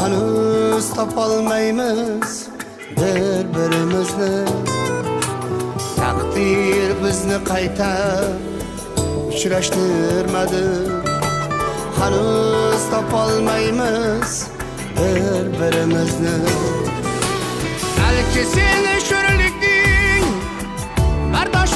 Hanuz topolmaymiz bir-birimizni. Taqdir bizni qayta uchrashtirmadi. Hanuz topolmaymiz bir-birimizni. Balki seni sho'rlikning bardosh